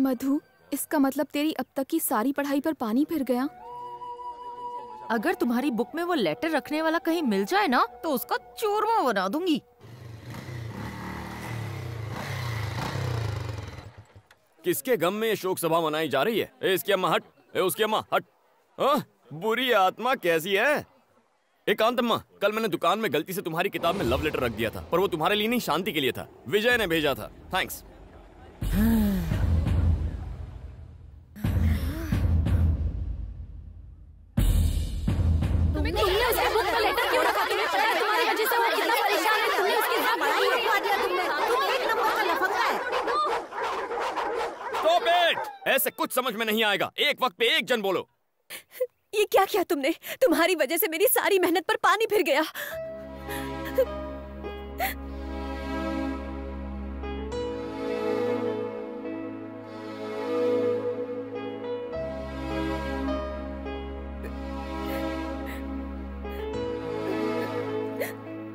मधु, इसका मतलब तेरी अब तक की सारी पढ़ाई पर पानी फिर गया। अगर तुम्हारी बुक में वो लेटर रखने वाला कहीं मिल जाए ना तो उसका चूरमा बना दूंगी। किसके गम में ये शोक सभा मनाई जा रही है? इसकी अम्मा हट, उसकी अम्मा हट। बुरी आत्मा कैसी है? एकांत अम्मा, कल मैंने दुकान में गलती से तुम्हारी किताब में लव लेटर रख दिया था, पर वो तुम्हारे लिए नहीं, शांति के लिए था। विजय ने भेजा था। थैंक्स। Stop it! ऐसे कुछ समझ में नहीं आएगा। एक वक्त पे एक जन बोलो। ये क्या किया तुमने? तुम्हारी वजह से मेरी सारी मेहनत पर पानी फिर गया।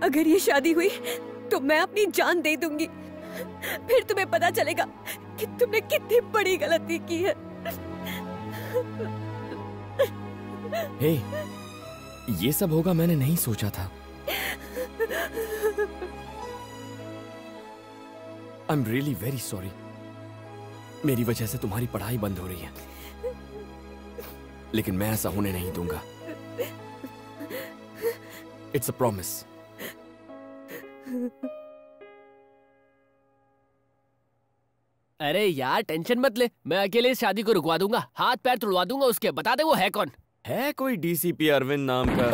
अगर ये शादी हुई तो मैं अपनी जान दे दूंगी। फिर तुम्हें पता चलेगा कि तुमने कितनी बड़ी गलती की है। हे, ये सब होगा मैंने नहीं सोचा था। I am really very sorry. मेरी वजह से तुम्हारी पढ़ाई बंद हो रही है, लेकिन मैं ऐसा होने नहीं दूंगा। It's a promise. अरे यार टेंशन मत ले, मैं अकेले इस शादी को रुकवा दूंगा, हाथ पैर तुड़वा दूंगा उसके। बता दे वो है कौन? है कोई डीसीपी अरविंद नाम का?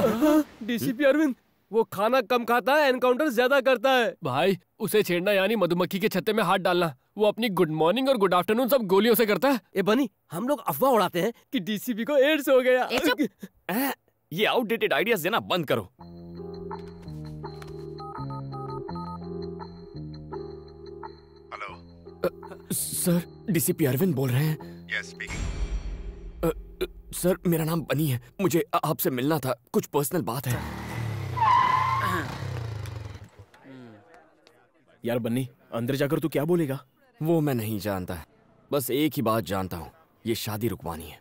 डीसीपी अरविंद? वो खाना कम खाता है, एनकाउंटर ज्यादा करता है। भाई उसे छेड़ना यानी मधुमक्खी के छत्ते में हाथ डालना। वो अपनी गुड मॉर्निंग और गुड आफ्टरनून सब गोलियों से करता है। ए बनी, हम लोग अफवाह उड़ाते हैं कि डीसीपी को एड्स हो गया। ये आउटडेटेड आइडियाज देना बंद करो। सर, डीसीपी अरविंद बोल रहे हैं? Yes, speaking. सर, मेरा नाम बनी है, मुझे आपसे मिलना था, कुछ पर्सनल बात है। यार बन्नी, अंदर जाकर तू क्या बोलेगा? वो मैं नहीं जानता, बस एक ही बात जानता हूँ, ये शादी रुकवानी है।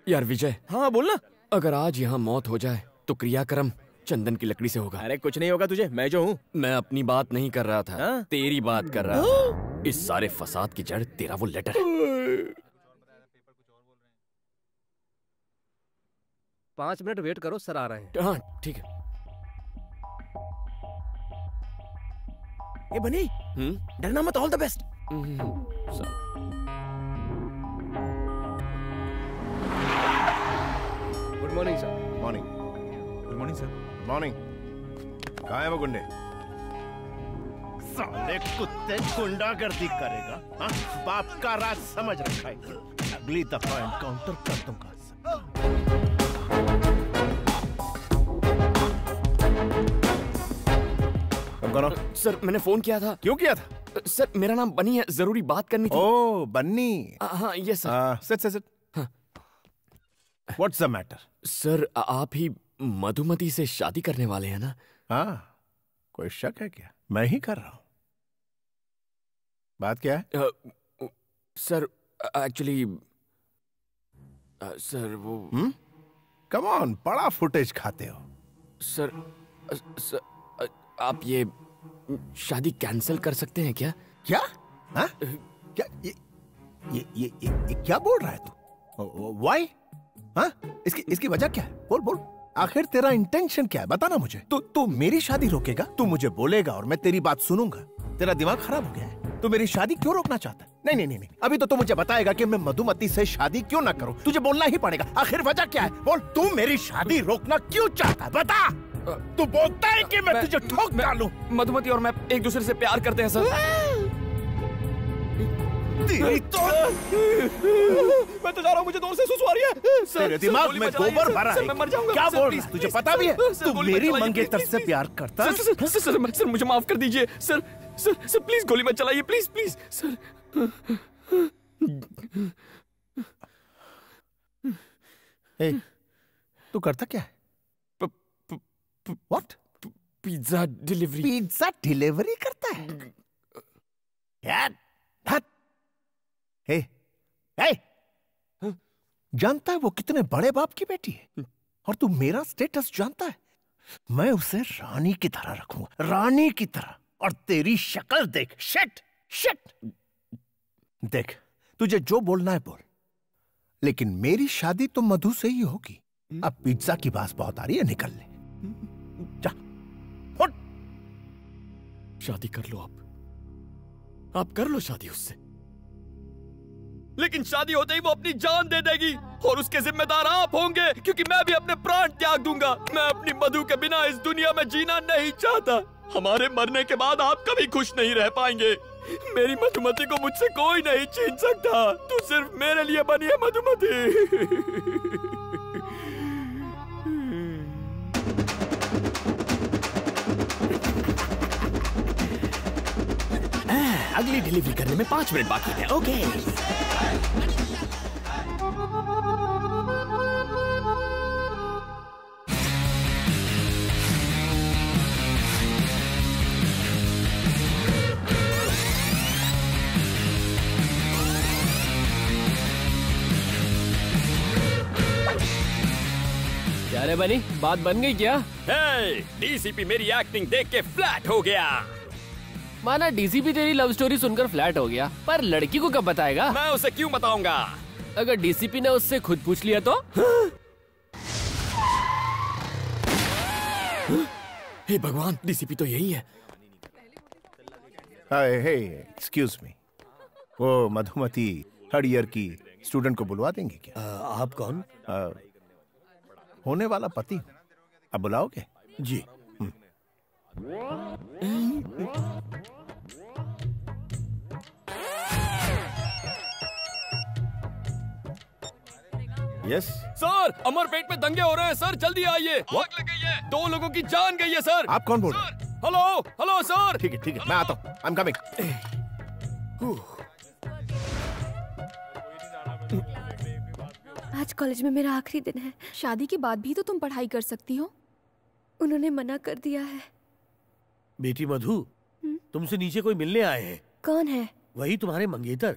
यार विजय। हाँ बोलना। अगर आज यहाँ मौत हो जाए तो क्रियाक्रम चंदन की लकड़ी से होगा। अरे कुछ नहीं होगा तुझे, मैं जो हूँ। मैं अपनी बात नहीं कर रहा था। हाँ? तेरी बात कर रहा था। इस सारे फसाद की जड़ तेरा वो लेटर है। 5 मिनट वेट करो, सर आ रहे हैं। हाँ ठीक है। ए बनी, डरना मत, all the best. Good morning sir. Morning. Good morning sir. Morning. कहाँ है वो गुंडे? साले कुत्ते गुंडागर्दी करेगा, हाँ? बाप का राज समझ रखा है। अगली दफा एनकाउंटर कर दूंगा। सर मैंने फोन किया था। क्यों किया था? सर मेरा नाम बनी है, जरूरी बात करनी थी। Oh Bunny. हाँ yes sir. Sit. What's the matter? Sir आप ही मधुमती से शादी करने वाले हैं ना? हाँ, कोई शक है क्या? मैं ही कर रहा हूं। बात क्या है? सर एक्चुअली सर वो कम ऑन, बड़ा फुटेज खाते हो। सर आप ये शादी कैंसिल कर सकते हैं क्या? क्या? हाँ? क्या ये क्या बोल रहा है तू? व्हाई? हाँ? इसकी वजह क्या है? बोल। आखिर तेरा इंटेंशन क्या है? बता ना मुझे। तू मेरी शादी रोकेगा? तू मुझे बोलेगा और मैं तेरी बात सुनूंगा। तेरा दिमाग खराब हो गया है? तू मेरी शादी क्यों रोकना चाहता है? नहीं। अभी तो तू मुझे बताएगा कि मैं मधुमती से शादी क्यों ना करूं। तुझे बोलना ही पड़ेगा। आखिर वजह क्या है? बोल। तू मेरी शादी रोकना क्यों चाहता है? बता। तू बोलता है कि मैं तुझे ठोक डालूं। मधुमती और मैं एक दूसरे से प्यार करते हैं सर। तेरी तो मैं तो जा रहा हूँ, मुझे दूर से सुसु आ रही है। तेरे दिमाग में गोबर भरा है। मैं मर जाऊंगा। क्या बोल रहा है? तुझे पता भी है तू मेरी मंगेतर से प्यार करता है? सर मुझे माफ कर दीजिए सर। सर प्लीज गोली मत चलाइए, प्लीज सर। तू करता क्या है? What? Pizza delivery. Pizza delivery करता है? यार हे, हे, जानता है वो कितने बड़े बाप की बेटी है? और तू मेरा स्टेटस जानता है? मैं उसे रानी की तरह रखूंगा, रानी की तरह। और तेरी शक्ल देख, शिट शिट। देख, तुझे जो बोलना है बोल, लेकिन मेरी शादी तो मधु से ही होगी। अब पिज्जा की बात बहुत आ रही है, निकल ले जा। उठ। शादी कर लो आप कर लो शादी उससे, लेकिन शादी होते ही वो अपनी जान दे देगी और उसके जिम्मेदार आप होंगे, क्योंकि मैं भी अपने प्राण त्याग दूंगा। मैं अपनी मधु के बिना इस दुनिया में जीना नहीं चाहता। हमारे मरने के बाद आप कभी खुश नहीं रह पाएंगे। मेरी मधुमती को मुझसे कोई नहीं छीन सकता। तू सिर्फ मेरे लिए बनी है मधुमती। अगली डिलीवरी करने में 5 मिनट बाकी है। ओके। क्या रे बनी, बात बन गई क्या? डीसीपी मेरी एक्टिंग देख के फ्लैट हो गया। माना डीसीपी तेरी लव स्टोरी सुनकर फ्लैट हो गया, पर लड़की को कब बताएगा? मैं उसे क्यों बताऊंगा? अगर डीसीपी ने उससे खुद पूछ लिया तो? हे भगवान, डीसीपी तो यही है। हे, एक्सक्यूज मी, वो मधुमती थर्ड ईयर की स्टूडेंट को बुलवा देंगे क्या? आप कौन? होने वाला पति। अब बुलाओगे? जी। यस सर, अमरपेट में दंगे हो रहे हैं सर, जल्दी आइए। आग लग गई है, 2 लोगों की जान गई है सर। आप कौन बोल रहे हैं? Hello hello sir. ठीक है मैं आता हूँ। I am coming. आज कॉलेज में मेरा आखिरी दिन है। शादी के बाद भी तो तुम पढ़ाई कर सकती हो। उन्होंने मना कर दिया है। बेटी मधु, तुमसे नीचे कोई मिलने आए हैं। कौन है? वही तुम्हारे मंगेतर।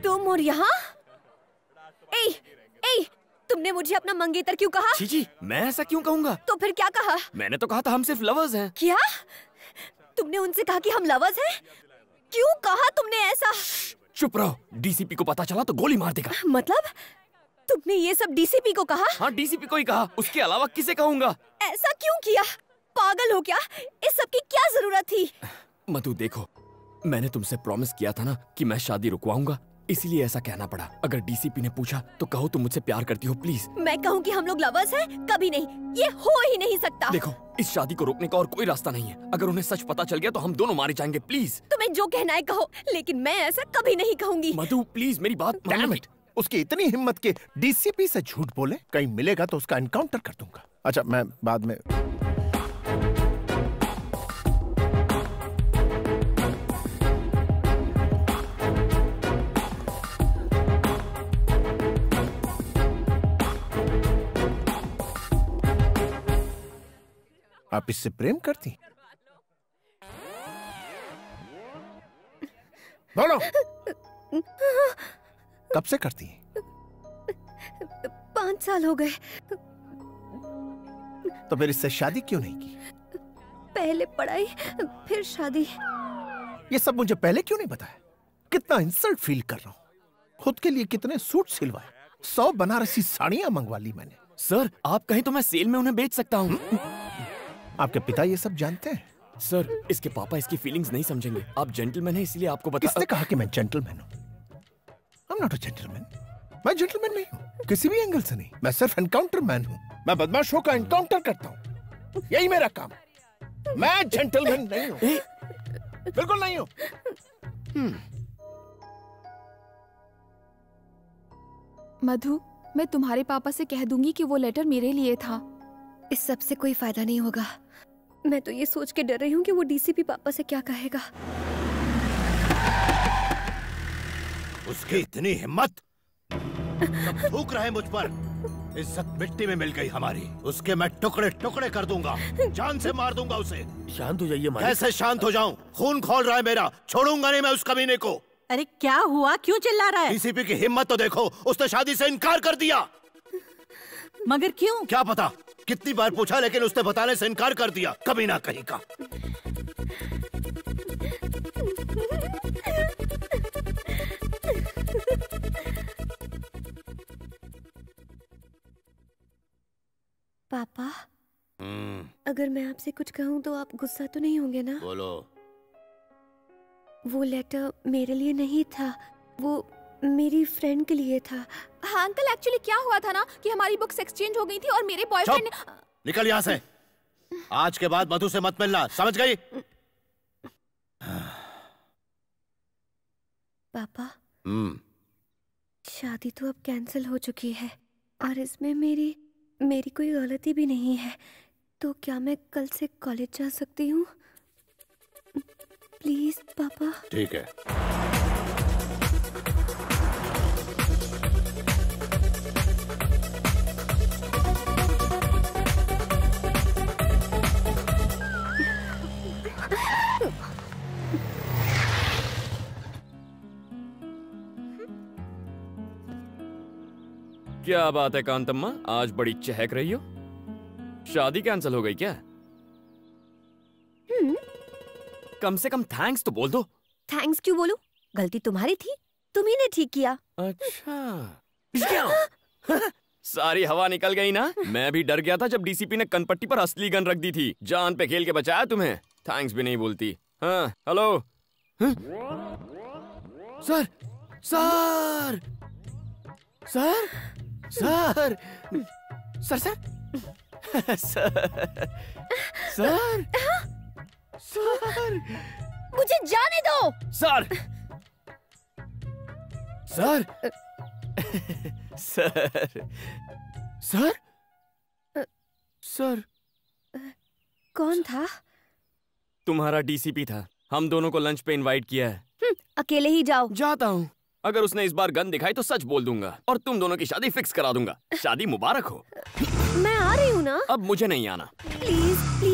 तुम और यहाँ? तुमने मुझे अपना मंगेतर क्यों कहा? जी, मैं ऐसा क्यों कहूँगा? तो फिर क्या कहा? मैंने तो कहा था हम सिर्फ लवर्स हैं। क्या? तुमने उनसे कहा कि हम लवर्स हैं? क्यों कहा तुमने ऐसा? चुप रहो, डीसीपी को पता चला तो गोली मार देगा। मतलब तुमने ये सब डीसीपी को कहा? हाँ, डीसीपी को ही कहा, उसके अलावा किसे कहूँगा? ऐसा क्यों किया? पागल हो क्या? इस सब की क्या जरूरत थी? मधु देखो, मैंने तुमसे प्रॉमिस किया था ना कि मैं शादी रुकवाऊंगा, इसीलिए ऐसा कहना पड़ा। अगर डीसीपी ने पूछा तो कहो तुम मुझसे प्यार करती हो, प्लीज। मैं कहूँ कि हम लोग लवर्स हैं? कभी नहीं, ये हो ही नहीं सकता। देखो, इस शादी को रोकने का और कोई रास्ता नहीं है। अगर उन्हें सच पता चल गया तो हम दोनों मारे जाएंगे। प्लीज तुम्हें जो कहना है कहो, लेकिन मैं ऐसा कभी नहीं कहूंगी। मधु प्लीज मेरी बात डैम इट, उसकी इतनी हिम्मत के डीसीपी से झूठ बोले। कहीं मिलेगा तो उसका एनकाउंटर कर दूंगा। अच्छा, मैं बाद में। आप इससे प्रेम करती? बोलो, कब से करती हैं? 5 साल हो गए। तो फिर इससे शादी क्यों नहीं की? पहले पढ़ाई, फिर शादी। ये सब मुझे पहले क्यों नहीं बताया? कितना इंसल्ट फील कर रहा हूँ। खुद के लिए कितने सूट सिलवाए, 100 बनारसी साड़ियां मंगवा ली मैंने। सर, आप कहें तो मैं सेल में उन्हें बेच सकता हूँ। आपके पिता ये सब जानते हैं? सर, इसके पापा इसकी फीलिंग्स नहीं समझेंगे। आप जेंटलमैन हैं, इसलिए आपको बता। किसने कहा कि मैं जेंटलमैन हूँ? I am not a gentleman. मैं जेंटलमैन नहीं हूँ, किसी भी एंगल से नहीं। मैं सिर्फ एनकाउंटर मैन हूँ। मैं बदमाशों का एनकाउंटर करता हूँ, यही मेरा काम। मैं जेंटलमैन नहीं हूँ, बिल्कुल नहीं हूँ। मधु, मैं तुम्हारे पापा से कह दूंगी कि वो लेटर मेरे लिए था। इस सब से कोई फायदा नहीं होगा। मैं तो ये सोच के डर रही हूँ कि वो डीसीपी पापा से क्या कहेगा। उसकी इतनी हिम्मत! सब थूक रहे मुझ पर। इज्जत मिट्टी में मिल गई हमारी। उसके मैं टुकड़े टुकड़े कर दूंगा, जान से मार दूंगा उसे। शांत हो जाइए मालिक। कैसे शांत हो जाऊं? खून खौल रहा है मेरा, छोड़ूंगा नहीं मैं उस कमीने को। अरे क्या हुआ, क्यों चिल्ला रहा है? डीसीपी की हिम्मत तो देखो, उसने शादी से इनकार कर दिया। मगर क्यों? क्या पता, कितनी बार पूछा लेकिन उसने बताने से इनकार कर दिया, कमीना कहीं का। पापा, अगर मैं आपसे कुछ कहूँ तो आप गुस्सा तो नहीं होंगे ना? बोलो। वो लेटर मेरे लिए नहीं था, वो मेरी फ्रेंड के लिए था। हाँ अंकल, एक्चुअली क्या हुआ था ना कि हमारी बुक्स एक्सचेंज हो गई थी और मेरे बॉयफ्रेंड ने... निकल यहाँ से। आज के बाद मधु से मत मिलना, समझ गई? पापा, शादी तो अब कैंसिल हो चुकी है और इसमें मेरी कोई गलती भी नहीं है। तो क्या मैं कल से कॉलेज जा सकती हूँ? प्लीज पापा। ठीक है। क्या बात है कांतम्मा, आज बड़ी चहक रही हो। शादी कैंसिल हो गई क्या? कम से कम थैंक्स तो बोल दो। थैंक्स क्यों बोलूं? गलती तुम्हारी थी, तुम्ही ने ठीक किया। अच्छा सारी हवा निकल गई ना। मैं भी डर गया था जब डीसीपी ने कनपट्टी पर असली गन रख दी थी। जान पे खेल के बचाया तुम्हें, थैंक्स भी नहीं बोलती। हाँ hello sir sir sir sir sir sir sir sir मुझे जाने दो। Sir sir sir sir sir कौन था? तुम्हारा डीसीपी था। हम दोनों को लंच पे इनवाइट किया है। अकेले ही जाओ। जाता हूँ। अगर उसने इस बार गन दिखाई तो सच बोल दूंगा और तुम दोनों की शादी फिक्स करा दूंगा। शादी मुबारक हो। मैं आ रही हूँ ना। अब मुझे नहीं आना। Please please